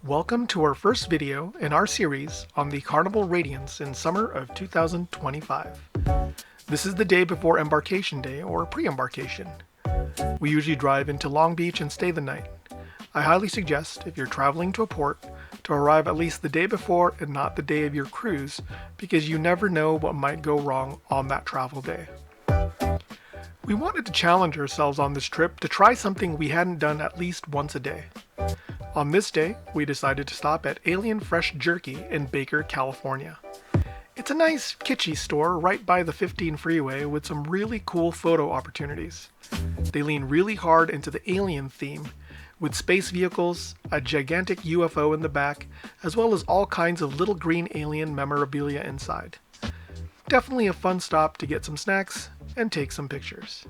Welcome to our first video in our series on the Carnival Radiance in summer of 2025. This is the day before embarkation day or pre-embarkation. We usually drive into Long Beach and stay the night. I highly suggest, if you're traveling to a port, to arrive at least the day before and not the day of your cruise, because you never know what might go wrong on that travel day. We wanted to challenge ourselves on this trip to try something we hadn't done at least once a day. On this day, we decided to stop at Alien Fresh Jerky in Baker, California. It's a nice, kitschy store right by the 15 freeway with some really cool photo opportunities. They lean really hard into the alien theme, with space vehicles, a gigantic UFO in the back, as well as all kinds of little green alien memorabilia inside. Definitely a fun stop to get some snacks and take some pictures.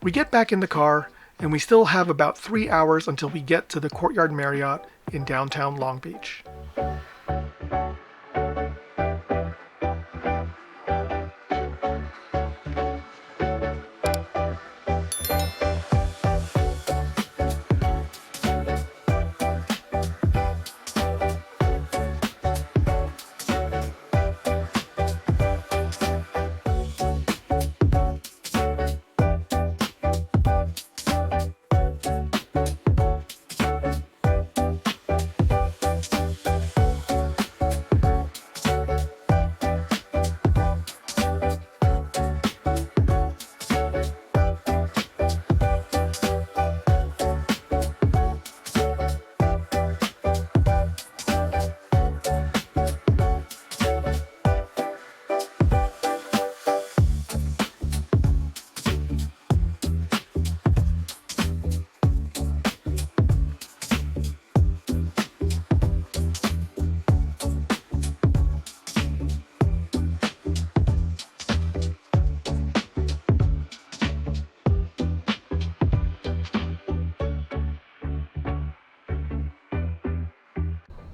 We get back in the car, and we still have about 3 hours until we get to the Courtyard Marriott in downtown Long Beach.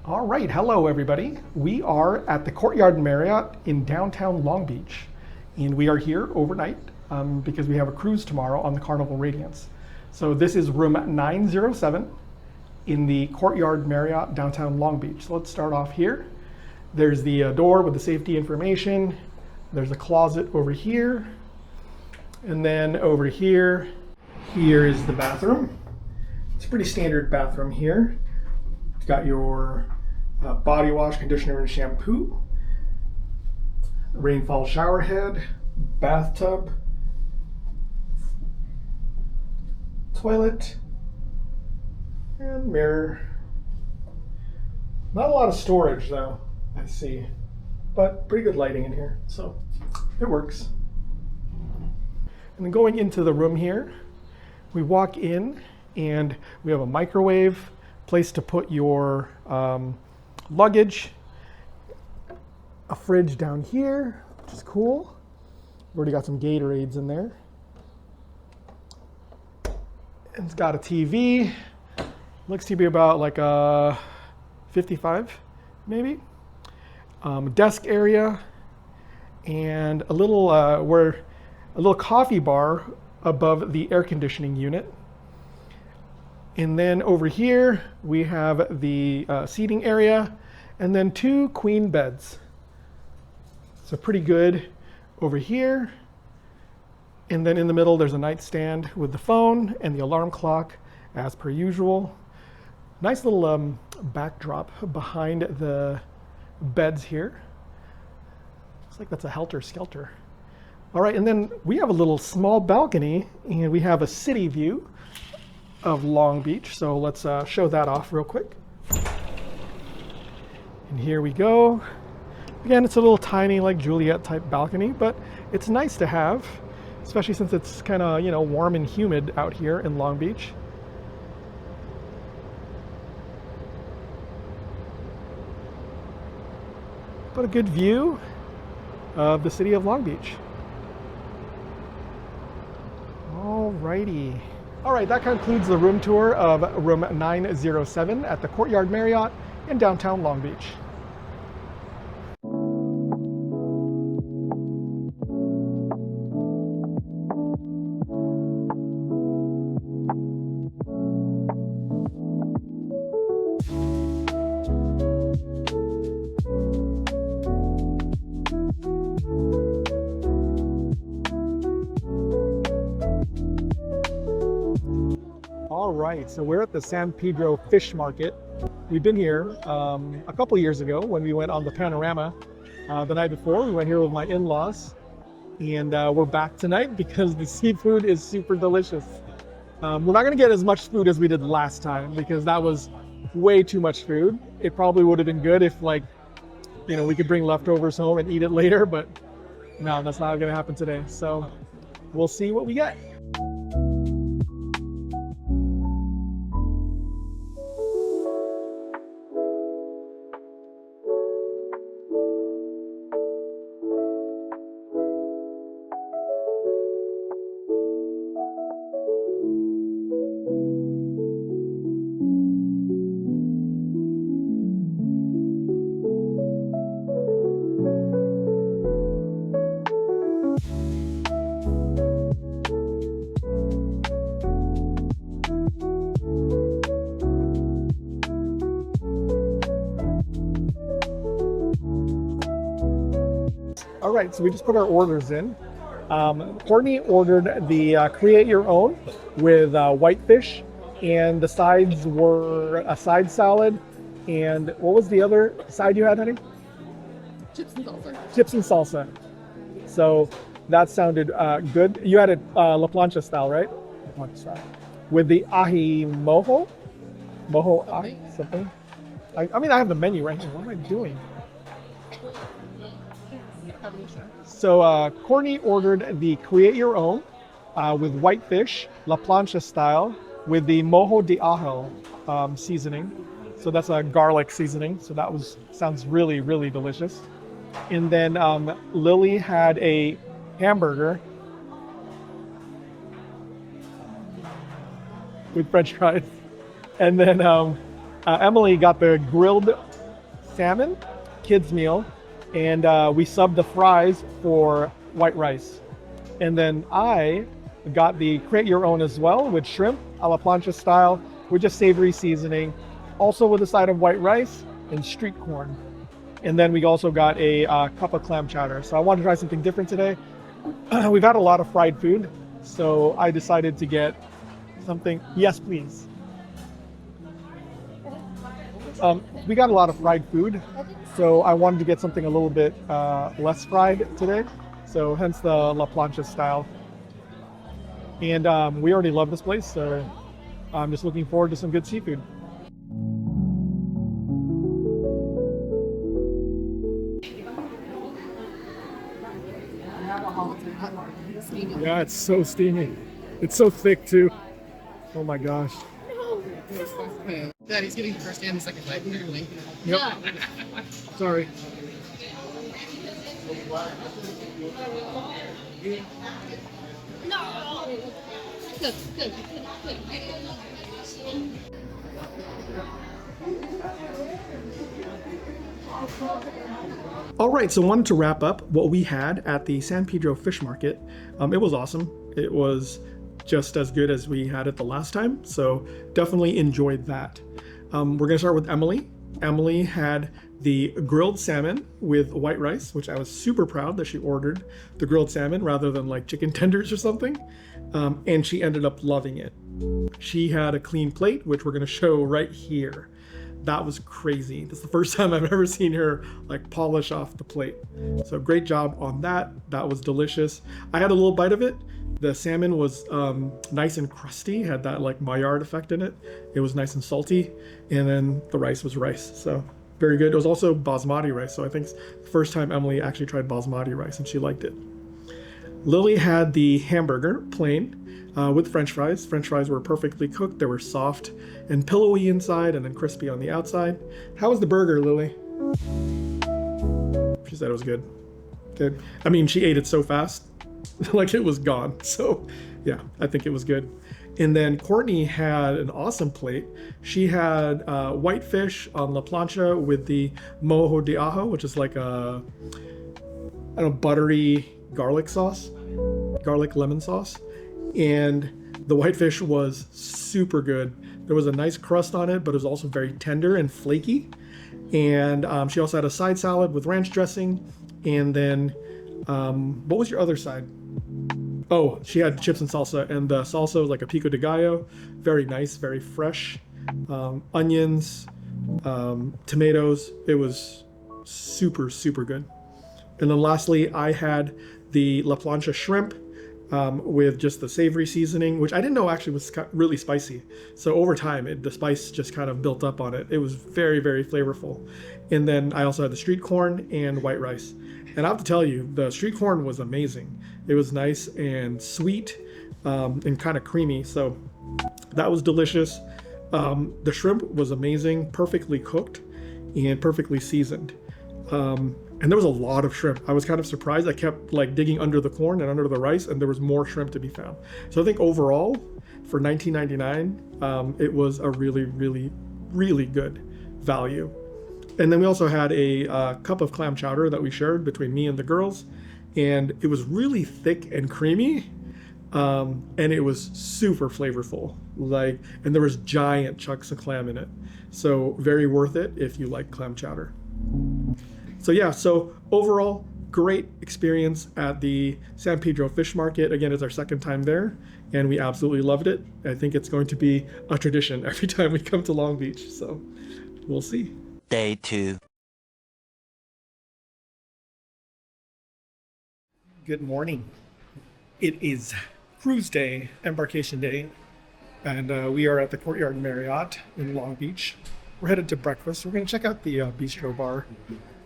All right, hello everybody. We are at the Courtyard Marriott in downtown Long Beach, and we are here overnight because we have a cruise tomorrow on the Carnival Radiance. So this is room 907 in the Courtyard Marriott downtown Long Beach. So let's start off here. There's the door with the safety information. There's a closet over here. And then over here is the bathroom. It's a pretty standard bathroom here. It's got your body wash, conditioner, and shampoo, rainfall shower head, bathtub, toilet, and mirror. Not a lot of storage though, I see, but pretty good lighting in here, so it works. And then going into the room here, we walk in and we have a microwave, place to put your luggage, a fridge down here, which is cool. We've already got some Gatorades in there. And it's got a TV. Looks to be about like a 55, maybe. Desk area, and a little coffee bar above the air conditioning unit. And then over here, we have the seating area, and then 2 queen beds. So pretty good over here. And then in the middle, there's a nightstand with the phone and the alarm clock, as per usual. Nice little backdrop behind the beds here. Looks like that's a Helter Skelter. All right, and then we have a little small balcony, and we have a city view of Long Beach. So let's show that off real quick. And here we go. Again, it's a little tiny, like Juliet type balcony, but it's nice to have, especially since it's kind of, you know, warm and humid out here in Long Beach. But a good view of the city of Long Beach. Alrighty. All right, that concludes the room tour of room 907 at the Courtyard Marriott in downtown Long Beach. All right, so we're at the San Pedro Fish Market. We've been here a couple years ago when we went on the Panorama. The night before, we went here with my in-laws, and we're back tonight because the seafood is super delicious. We're not gonna get as much food as we did last time because that was way too much food. It probably would have been good if, like, you know, we could bring leftovers home and eat it later, but no, that's not gonna happen today. So we'll see what we get. All right, so we just put our orders in. Courtney ordered the create your own with whitefish, and the sides were a side salad. And what was the other side you had, honey? Chips and salsa. Chips and salsa. So that sounded good. You had it La Plancha style, right? La Plancha style. With the ahi mojo? Mojo ahi, something? I mean, I have the menu right here. What am I doing? So Courtney ordered the create your own with whitefish, La Plancha style, with the mojo de ajo seasoning. So that's a garlic seasoning. So that sounds really, really delicious. And then Lily had a hamburger with French fries. And then Emily got the grilled salmon kids meal. And we subbed the fries for white rice. And then I got the create your own as well with shrimp a la plancha style with just savory seasoning, also with a side of white rice and street corn. And then we also got a cup of clam chowder. So I wanted to try something different today. We've had a lot of fried food, so I decided to get something. Yes, please. We got a lot of fried food, so I wanted to get something a little bit less fried today. So hence the La Plancha style. And we already love this place, so I'm just looking forward to some good seafood. Yeah, it's so steamy. It's so thick too. Oh my gosh. Daddy's getting the first and the second bite, apparently. Yep. Sorry. No. Good, good, good. All right, so wanted to wrap up what we had at the San Pedro Fish Market. It was awesome. It was just as good as we had it the last time, so definitely enjoyed that. We're gonna start with Emily. Emily had the grilled salmon with white rice, which I was super proud that she ordered the grilled salmon rather than like chicken tenders or something, and she ended up loving it. She had a clean plate, which we're gonna show right here. that was crazy. That's the first time I've ever seen her like polish off the plate. So great job on that. That was delicious. I had a little bite of it. The salmon was nice and crusty, had that like Maillard effect in it. It was nice and salty. And then the rice was rice. So very good. It was also basmati rice. So I think it's the first time Emily actually tried basmati rice and she liked it. Lily had the hamburger, plain, with French fries. French fries were perfectly cooked. They were soft and pillowy inside and then crispy on the outside. How was the burger, Lily? She said it was good. Good. I mean, she ate it so fast, like it was gone. So yeah, I think it was good. And then Courtney had an awesome plate. She had white fish on la plancha with the mojo de ajo, which is like a, I don't know, buttery garlic sauce, garlic lemon sauce. And the whitefish was super good. There was a nice crust on it, but it was also very tender and flaky. And she also had a side salad with ranch dressing. And then, what was your other side? Oh, she had chips and salsa. And the salsa was like a pico de gallo. Very nice, very fresh. Onions, tomatoes. It was super, super good. And then lastly, I had the La Plancha shrimp with just the savory seasoning, which I didn't know actually was really spicy. So over time, the spice just kind of built up on it. It was very, very flavorful. And then I also had the street corn and white rice. And I have to tell you, the street corn was amazing. It was nice and sweet and kind of creamy. So that was delicious. The shrimp was amazing, perfectly cooked and perfectly seasoned. And there was a lot of shrimp. I was kind of surprised. I kept like digging under the corn and under the rice, and there was more shrimp to be found. So I think overall, for $19.99, it was a really, really, really good value. And then we also had a cup of clam chowder that we shared between me and the girls, and it was really thick and creamy, and it was super flavorful. And there was giant chunks of clam in it. So very worth it if you like clam chowder. So yeah, so overall, great experience at the San Pedro Fish Market. Again, it's our second time there, and we absolutely loved it. I think it's going to be a tradition every time we come to Long Beach, so we'll see. Day 2. Good morning. It is cruise day, embarkation day, and we are at the Courtyard Marriott in Long Beach. We're headed to breakfast. We're going to check out the Bistro Bar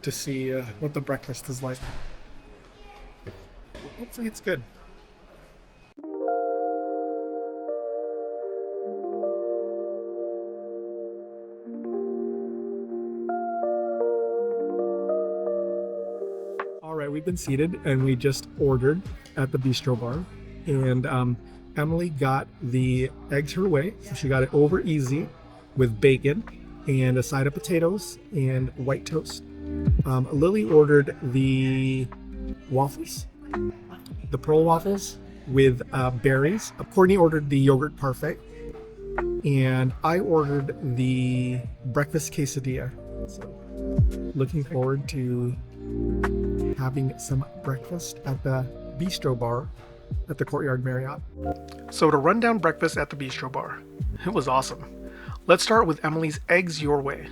to see what the breakfast is like. Hopefully it's good. All right, we've been seated and we just ordered at the Bistro Bar. And Emily got the eggs her way. So she got it over easy with bacon and a side of potatoes and white toast. Lily ordered the waffles, the pearl waffles with berries. Courtney ordered the yogurt parfait, and I ordered the breakfast quesadilla. So looking forward to having some breakfast at the Bistro Bar at the Courtyard Marriott. So to run down breakfast at the Bistro Bar, it was awesome. Let's start with Emily's eggs your way.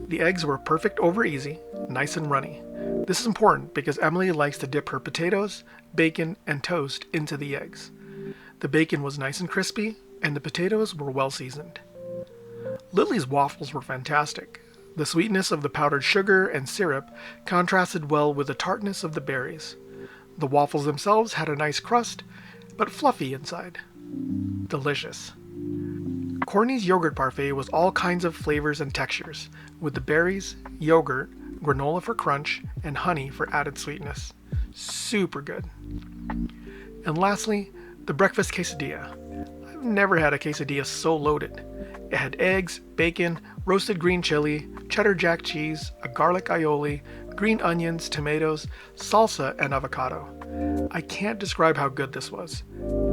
The eggs were perfect over easy, nice and runny. This is important because Emily likes to dip her potatoes, bacon, and toast into the eggs. The bacon was nice and crispy, and the potatoes were well seasoned. Lily's waffles were fantastic. The sweetness of the powdered sugar and syrup contrasted well with the tartness of the berries. The waffles themselves had a nice crust, but fluffy inside. Delicious. Courtney's yogurt parfait was all kinds of flavors and textures, with the berries, yogurt, granola for crunch, and honey for added sweetness. Super good. And lastly, the breakfast quesadilla. I've never had a quesadilla so loaded. It had eggs, bacon, roasted green chili, cheddar jack cheese, a garlic aioli, green onions, tomatoes, salsa, and avocado. I can't describe how good this was.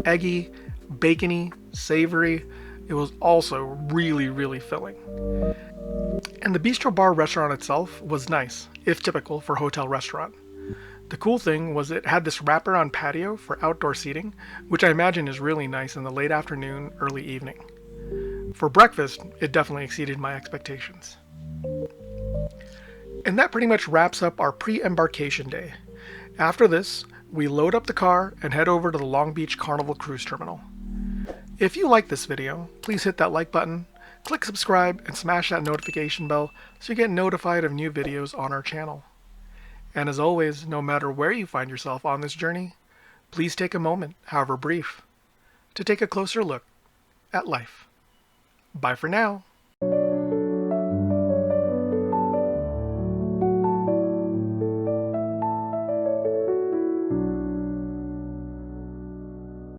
Eggy, bacony, savory. It was also really, really filling. And the Bistro Bar restaurant itself was nice, if typical for a hotel restaurant. The cool thing was it had this wraparound patio for outdoor seating, which I imagine is really nice in the late afternoon, early evening. For breakfast, it definitely exceeded my expectations. And that pretty much wraps up our pre-embarkation day. After this, we load up the car and head over to the Long Beach Carnival Cruise Terminal. If you like this video, please hit that like button, click subscribe, and smash that notification bell so you get notified of new videos on our channel. And as always, no matter where you find yourself on this journey, please take a moment, however brief, to take a closer look at life. Bye for now.